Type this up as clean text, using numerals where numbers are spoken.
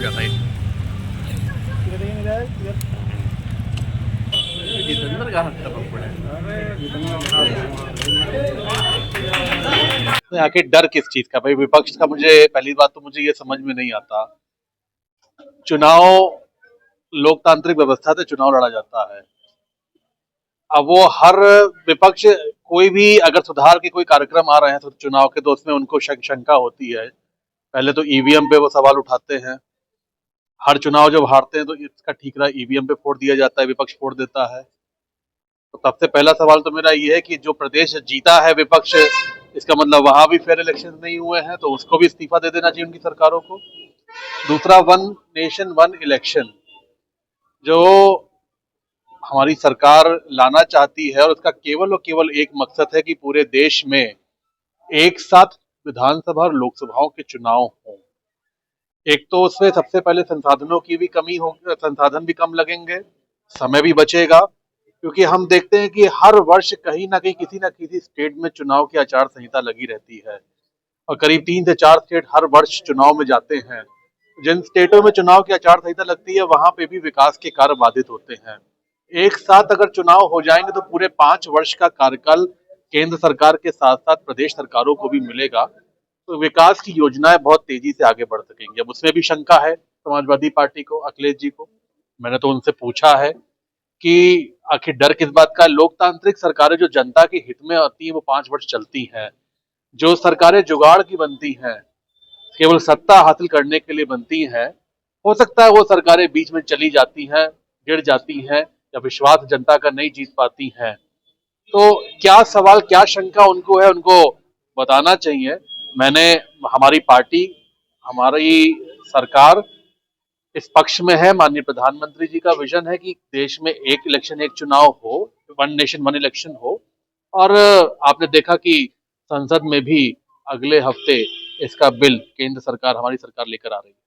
हो जाता है। जितेंद्र का हाथ टपक पड़ा तो आखिर डर किस चीज का भाई? विपक्ष का मुझे पहली बात तो मुझे ये समझ में नहीं आता। चुनाव लोकतांत्रिक व्यवस्था से चुनाव लड़ा जाता है। अब वो हर विपक्ष कोई भी अगर सुधार के कोई कार्यक्रम आ रहे हैं तो चुनाव के, तो उसमें उनको शंका होती है। पहले तो ईवीएम पे वो सवाल उठाते हैं। हर चुनाव जब हारते हैं तो इसका ठीक रहा ईवीएम पे फोड़ दिया जाता है, विपक्ष फोड़ देता है। तो सबसे पहला सवाल तो मेरा ये है कि जो प्रदेश जीता है विपक्ष, इसका मतलब वहां भी फेयर इलेक्शन नहीं हुए हैं, तो उसको भी इस्तीफा दे देना चाहिए उनकी सरकारों को। दूसरा, वन नेशन वन इलेक्शन जो हमारी सरकार लाना चाहती है, और उसका केवल और केवल एक मकसद है कि पूरे देश में एक साथ विधानसभा और लोकसभाओं के चुनाव हों। एक तो उसमें सबसे पहले संसाधनों की भी कमी हो, संसाधन भी कम लगेंगे, समय भी बचेगा। क्योंकि हम देखते हैं कि हर वर्ष कहीं ना कहीं किसी ना किसी स्टेट में चुनाव की आचार संहिता लगी रहती है, और करीब 3 से 4 स्टेट हर वर्ष चुनाव में जाते हैं। जिन स्टेटों में चुनाव की आचार संहिता लगती है वहां पे भी विकास के कार्य बाधित होते हैं। एक साथ अगर चुनाव हो जाएंगे तो पूरे 5 वर्ष का कार्यकाल केंद्र सरकार के साथ साथ प्रदेश सरकारों को भी मिलेगा, तो विकास की योजनाएं बहुत तेजी से आगे बढ़ सकेंगी। अब उसमें भी शंका है समाजवादी पार्टी को, अखिलेश जी को। मैंने तो उनसे पूछा है कि आखिर डर किस बात का? लोकतांत्रिक सरकारें जो जनता के हित में आती हैं वो 5 वर्ष चलती हैं। जो सरकारें जुगाड़ की बनती हैं, केवल सत्ता हासिल करने के लिए बनती हैं, हो सकता है वो सरकारें बीच में चली जाती हैं, गिर जाती हैं, या विश्वास जनता का नहीं जीत पाती हैं। तो क्या सवाल, क्या शंका उनको है, उनको बताना चाहिए। मैंने, हमारी पार्टी, हमारी सरकार इस पक्ष में है। माननीय प्रधानमंत्री जी का विजन है कि देश में एक इलेक्शन एक चुनाव हो, वन नेशन वन इलेक्शन हो। और आपने देखा कि संसद में भी अगले हफ्ते इसका बिल केंद्र सरकार, हमारी सरकार लेकर आ रही है।